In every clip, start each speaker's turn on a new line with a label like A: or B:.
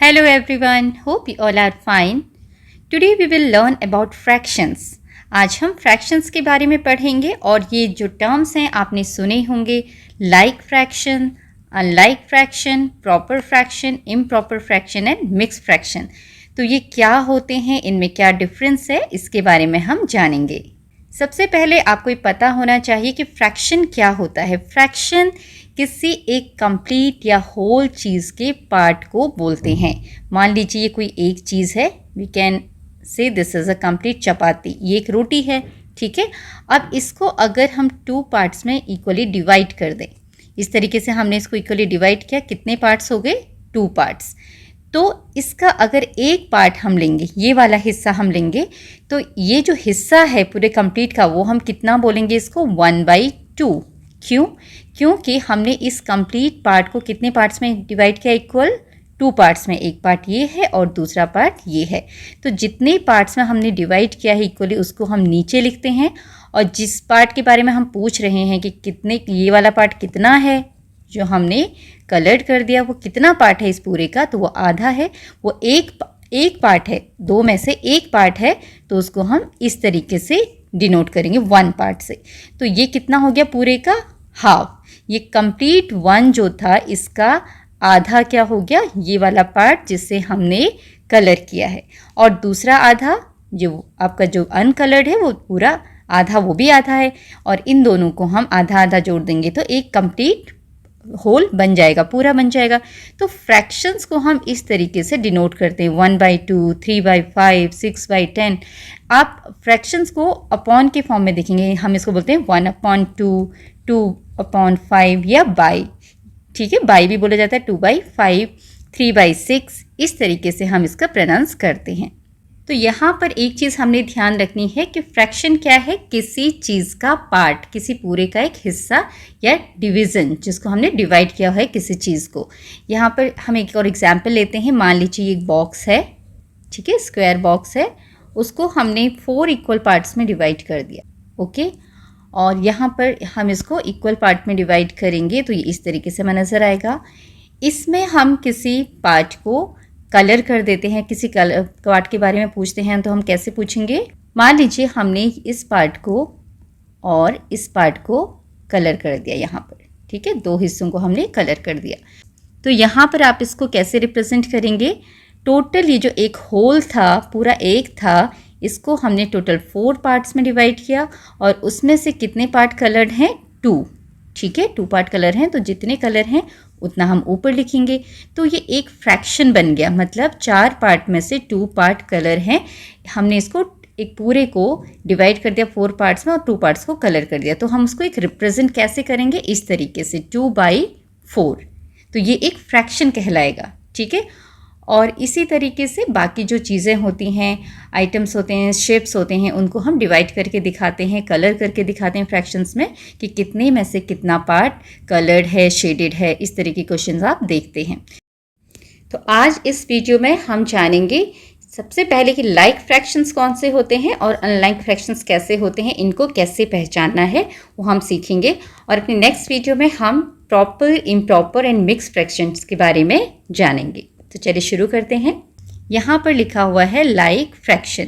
A: Hello everyone, hope you all are fine. Today we will learn about fractions. आज हम fractions के बारे में पढ़ेंगे और ये जो terms हैं आपने सुने होंगे like fraction, unlike fraction, proper fraction, improper fraction and mixed fraction. तो ये क्या होते हैं, इनमें क्या डिफरेंस है, इसके बारे में हम जानेंगे. सबसे पहले आपको ये पता होना चाहिए कि फ्रैक्शन क्या होता है. फ्रैक्शन किसी एक कंप्लीट या होल चीज़ के पार्ट को बोलते हैं. मान लीजिए ये कोई एक चीज़ है, we can say this is a complete chapati. ये एक रोटी है, ठीक है. अब इसको अगर हम 2 पार्ट्स में इक्वली डिवाइड कर दें, इस तरीके से हमने इसको इक्वली डिवाइड किया, कितने पार्ट्स हो गए? 2 पार्ट्स. तो इसका अगर एक पार्ट हम लेंगे, ये वाला हिस्सा हम लेंगे, तो ये जो हिस्सा है पूरे कंप्लीट का वो हम कितना बोलेंगे इसको? 1/2. क्यों? क्योंकि हमने इस कंप्लीट पार्ट को कितने पार्ट्स में डिवाइड किया? इक्वल 2 पार्ट्स में. एक पार्ट ये है और दूसरा पार्ट ये है. तो जितने पार्ट्स में हमने डिवाइड किया है इक्वली उसको हम नीचे लिखते हैं, और जिस पार्ट के बारे में हम पूछ रहे हैं कि कितने, ये वाला पार्ट कितना है जो हमने कलर्ड कर दिया, वो कितना पार्ट है इस पूरे का? तो वो आधा है. वो एक पार्ट है, 2 में से एक पार्ट है, तो उसको हम इस तरीके से डिनोट करेंगे 1 पार्ट से. तो ये कितना हो गया पूरे का? हाफ. ये कंप्लीट 1 जो था इसका आधा क्या हो गया? ये वाला पार्ट जिससे हमने कलर किया है. और दूसरा आधा जो आपका जो अनकलर्ड है वो पूरा आधा, वो भी आधा है. और इन दोनों को हम आधा आधा जोड़ देंगे तो एक कंप्लीट होल बन जाएगा, पूरा बन जाएगा. तो फ्रैक्शंस को हम इस तरीके से डिनोट करते हैं 1/2, 3/5, 6/10. आप फ्रैक्शंस को अपॉन के फॉर्म में देखेंगे, हम इसको बोलते हैं 1/2, 2/5 या बाई. ठीक है, बाई भी बोला जाता है. 2/5, 3/6, इस तरीके से हम इसका प्रोनाउंस करते हैं. तो यहाँ पर एक चीज़ हमने ध्यान रखनी है कि फ्रैक्शन क्या है? किसी चीज़ का पार्ट, किसी पूरे का एक हिस्सा या डिवीज़न, जिसको हमने डिवाइड किया है किसी चीज़ को. यहाँ पर हम एक और एग्जांपल लेते हैं. मान लीजिए एक बॉक्स है, ठीक है, स्क्वायर बॉक्स है, उसको हमने 4 इक्वल पार्ट्स में डिवाइड कर दिया. ओके, और यहाँ पर हम इसको इक्वल पार्ट में डिवाइड करेंगे तो ये इस तरीके से हमें नज़र आएगा. इसमें हम किसी पार्ट को कलर कर देते हैं, किसी कलर पार्ट के बारे में पूछते हैं तो हम कैसे पूछेंगे? मान लीजिए हमने इस पार्ट को और इस पार्ट को कलर कर दिया यहाँ पर, ठीक है, 2 हिस्सों को हमने कलर कर दिया. तो यहाँ पर आप इसको कैसे रिप्रेजेंट करेंगे? टोटल ये जो एक होल था, पूरा एक था, इसको हमने टोटल 4 पार्ट्स में डिवाइड किया और उसमें से कितने पार्ट कलर्ड हैं? 2. ठीक है, 2 पार्ट कलर हैं, तो जितने कलर हैं उतना हम ऊपर लिखेंगे. तो ये एक फ्रैक्शन बन गया, मतलब 4 पार्ट में से 2 पार्ट कलर हैं. हमने इसको एक पूरे को डिवाइड कर दिया 4 पार्ट्स में और 2 पार्ट्स को कलर कर दिया. तो हम उसको एक रिप्रेजेंट कैसे करेंगे? इस तरीके से 2/4. तो ये एक फ्रैक्शन कहलाएगा, ठीक है. और इसी तरीके से बाकी जो चीज़ें होती हैं, आइटम्स होते हैं, शेप्स होते हैं, उनको हम डिवाइड करके दिखाते हैं, कलर करके दिखाते हैं फ्रैक्शंस में कि कितने में से कितना पार्ट कलर्ड है, शेडेड है. इस तरह के क्वेश्चंस आप देखते हैं. तो आज इस वीडियो में हम जानेंगे सबसे पहले कि लाइक फ्रैक्शंस कौन से होते हैं और अनलाइक फ्रैक्शंस कैसे होते हैं, इनको कैसे पहचानना है वो हम सीखेंगे. और अपने नेक्स्ट वीडियो में हम proper, improper and mix fractions के बारे में जानेंगे. तो चलिए शुरू करते हैं. यहाँ पर लिखा हुआ है लाइक फ्रैक्शन.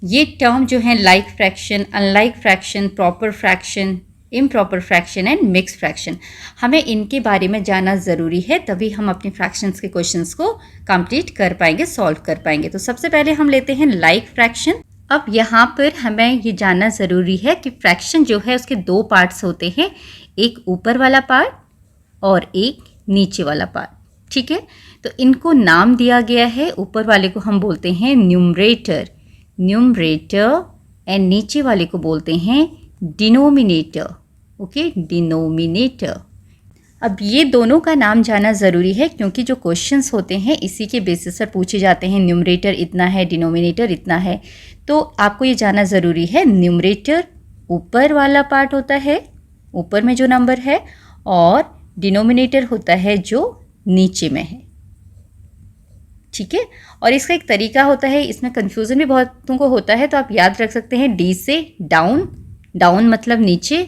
A: ये टर्म जो है like fraction, unlike fraction, proper fraction, improper fraction and mix fraction, हमें इनके बारे में जानना ज़रूरी है, तभी हम अपने फ्रैक्शंस के क्वेश्चंस को कंप्लीट कर पाएंगे, सॉल्व कर पाएंगे. तो सबसे पहले हम लेते हैं लाइक फ्रैक्शन. अब यहाँ पर हमें ये जानना ज़रूरी है कि फ्रैक्शन जो है उसके 2 पार्ट्स होते हैं, एक ऊपर वाला पार्ट और एक नीचे वाला पार्ट. ठीक है, तो इनको नाम दिया गया है. ऊपर वाले को हम बोलते हैं न्यूमरेटर, एंड नीचे वाले को बोलते हैं डिनोमिनेटर. Okay, denominator. अब ये दोनों का नाम जानना ज़रूरी है क्योंकि जो क्वेश्चंस होते हैं इसी के बेसिस पर पूछे जाते हैं. न्यूमरेटर इतना है, डिनोमिनेटर इतना है, तो आपको ये जानना ज़रूरी है. न्यूमरेटर ऊपर वाला पार्ट होता है, ऊपर में जो नंबर है, और डिनोमिनेटर होता है जो नीचे में है. ठीक है, और इसका एक तरीका होता है, इसमें कन्फ्यूज़न भी बहुतों को होता है, तो आप याद रख सकते हैं डी से डाउन. डाउन मतलब नीचे,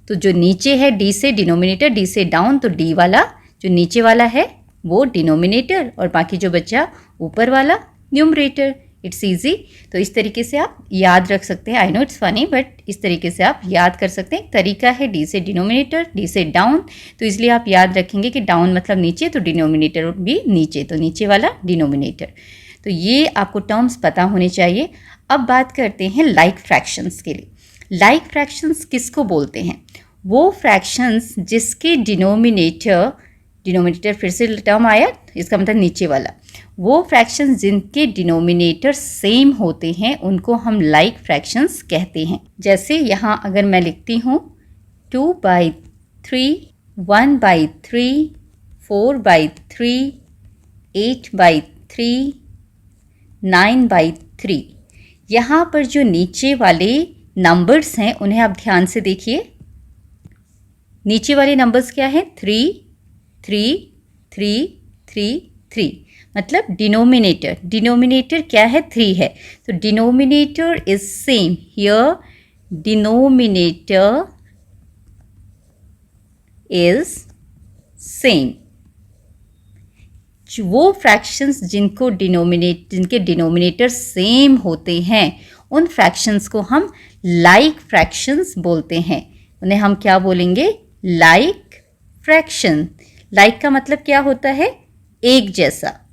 A: तो जो नीचे है डी से डिनोमिनेटर, डी से डाउन, तो डी वाला जो नीचे वाला है वो डिनोमिनेटर और बाकी जो बचा ऊपर वाला न्यूमरेटर। It's easy. तो इस तरीके से आप याद रख सकते हैं। I know it's funny but इस तरीके से आप याद कर सकते हैं। तरीका है डी से डिनोमिनेटर, डी से डाउन, तो इसलिए आप याद रखेंगे कि डाउन मतलब नीचे, तो डिनोमिनेटर भी नीचे, तो नीचे वाला डिनोमिनेटर। तो ये आपको टर्म्स पता होने चाहिए। अब बात करते हैं लाइक फ्रैक्शंस के लिए। लाइक फ्रैक्शंस किसको बोलते हैं? वो फ्रैक्शंस जिसके डिनोमिनेटर फिर से टर्म आया, इसका मतलब नीचे वाला, वो फ्रैक्शंस जिनके डिनोमिनेटर सेम होते हैं उनको हम लाइक फ्रैक्शंस कहते हैं। जैसे यहाँ अगर मैं लिखती हूँ 2/3, 1/3, 4/3, 8/3, 9/3, यहाँ पर जो नीचे वाले नंबर्स हैं उन्हें आप ध्यान से देखिए। नीचे वाले नंबर्स क्या हैं? 3, 3, 3, 3, 3, मतलब डिनोमिनेटर क्या है? 3 है। तो denominator is same here. Denominator is same. वो फ्रैक्शंस जिनके डिनोमिनेटर सेम होते हैं उन फ्रैक्शंस को हम लाइक फ्रैक्शंस बोलते हैं। उन्हें हम क्या बोलेंगे? Like fraction. लाइक का मतलब क्या होता है? एक जैसा।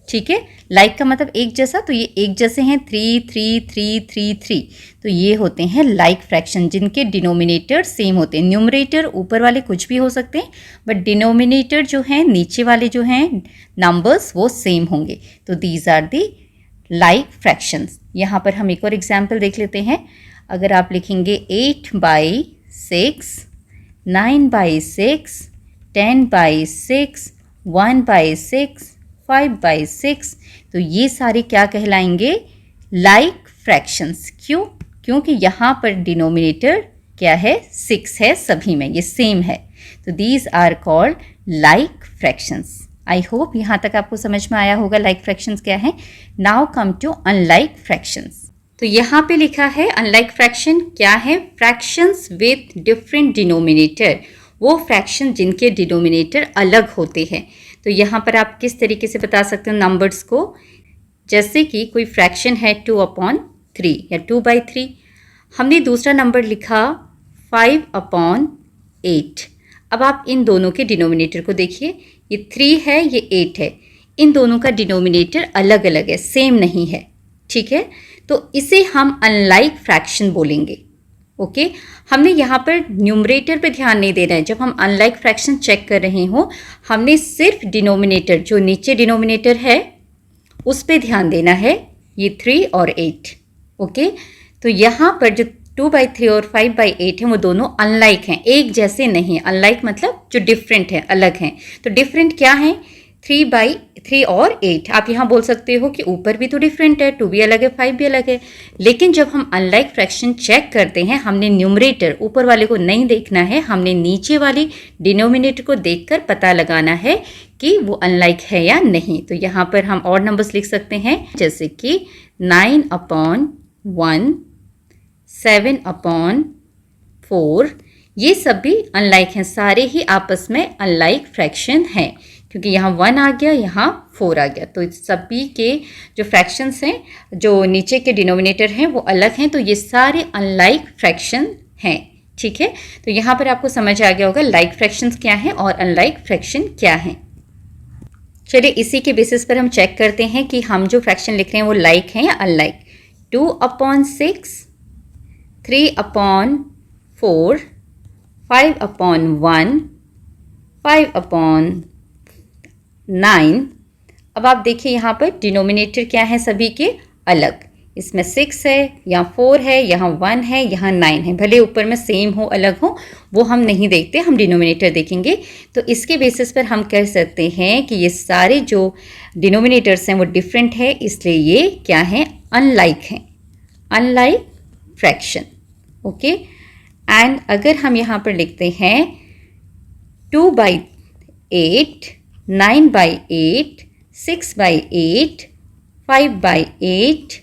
A: ठीक है, लाइक का मतलब एक जैसा, तो ये एक जैसे हैं 3, 3, 3, 3, 3, तो ये होते हैं लाइक फ्रैक्शन जिनके डिनोमिनेटर सेम होते हैं। न्यूमरेटर ऊपर वाले कुछ भी हो सकते हैं बट डिनोमिनेटर जो हैं, नीचे वाले जो हैं नंबर्स, वो सेम होंगे। तो these are the like fractions. यहाँ पर हम एक और एग्जाम्पल देख लेते हैं। अगर आप लिखेंगे 8/6, 9/6, 10/6, 1/6, 5/6, तो ये सारे क्या कहलाएंगे? Like fractions. क्यों? क्योंकि यहाँ पर डिनोमिनेटर क्या है? 6 है सभी में, ये सेम है। तो these are called like fractions. I hope यहाँ तक आपको समझ में आया होगा लाइक फ्रैक्शंस क्या है। Now come to unlike fractions. तो यहाँ पे लिखा है अनलाइक फ्रैक्शन क्या है? Fractions with different denominator. वो फ्रैक्शन जिनके डिनोमिनेटर अलग होते हैं। तो यहाँ पर आप किस तरीके से बता सकते हो नंबर्स को? जैसे कि कोई फ्रैक्शन है 2/3 या 2/3, हमने दूसरा नंबर लिखा 5/8। अब आप इन दोनों के डिनोमिनेटर को देखिए, ये 3 है, ये 8 है। इन दोनों का डिनोमिनेटर अलग अलग है, सेम नहीं है। ठीक है, तो इसे हम अनलाइक फ्रैक्शन बोलेंगे। ओके, हमने यहाँ पर न्यूमरेटर पे ध्यान नहीं देना है। जब हम अनलाइक फ्रैक्शन चेक कर रहे हो, हमने सिर्फ डिनोमिनेटर, जो नीचे डिनोमिनेटर है उस पे ध्यान देना है, ये 3 और 8। ओके, तो यहाँ पर जो 2/3 और 5/8 हैं वो दोनों अनलाइक हैं, एक जैसे नहीं। अनलाइक मतलब जो डिफरेंट है, अलग हैं। तो डिफरेंट क्या है? 3/3 और 8। आप यहाँ बोल सकते हो कि ऊपर भी तो डिफरेंट है, 2 भी अलग है, 5 भी अलग है। लेकिन जब हम अनलाइक फ्रैक्शन चेक करते हैं, हमने न्यूमरेटर ऊपर वाले को नहीं देखना है, हमने नीचे वाली डिनोमिनेटर को देखकर पता लगाना है कि वो अनलाइक है या नहीं। तो यहाँ पर हम और नंबर्स लिख सकते हैं, जैसे कि 9/1, 7/4, ये सब भी अनलाइक हैं। सारे ही आपस में अनलाइक फ्रैक्शन हैं, क्योंकि यहाँ 1 आ गया, यहाँ 4 आ गया। तो सभी के जो फ्रैक्शंस हैं, जो नीचे के डिनोमिनेटर हैं, वो अलग हैं। तो ये सारे अनलाइक फ्रैक्शन हैं। ठीक है, तो यहाँ पर आपको समझ आ गया होगा लाइक फ्रैक्शंस क्या हैं और अनलाइक फ्रैक्शन क्या हैं। चलिए इसी के बेसिस पर हम चेक करते हैं कि हम जो फ्रैक्शन लिख रहे हैं वो लाइक हैं या अनलाइक। 2/6, 3/4, 5/1, 5/9। अब आप देखिए यहाँ पर डिनोमिनेटर क्या है सभी के अलग। इसमें 6 है, यहाँ 4 है, यहाँ 1 है, यहाँ 9 है। भले ऊपर में सेम हो, अलग हो, वो हम नहीं देखते, हम डिनोमिनेटर देखेंगे। तो इसके बेसिस पर हम कह सकते हैं कि ये सारे जो डिनोमिनेटर्स हैं वो डिफरेंट है, इसलिए ये क्या हैं? अनलाइक हैं, अनलाइक फ्रैक्शन। ओके, एंड अगर हम यहाँ पर लिखते हैं 2/8, 9/8, 6/8, 5/8,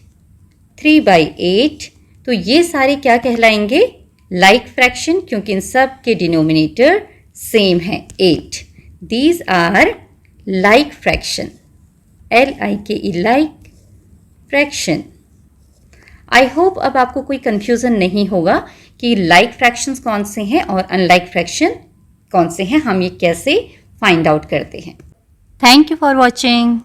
A: 3/8, तो ये सारे क्या कहलाएंगे? लाइक फ्रैक्शन, क्योंकि इन सब के डिनोमिनेटर सेम है 8। These are like fraction, LIKE like fraction. I hope अब आपको कोई कंफ्यूजन नहीं होगा कि लाइक फ्रैक्शंस कौन से हैं और अनलाइक फ्रैक्शन कौन से हैं, हम ये कैसे फाइंड आउट करते हैं। Thank you for watching.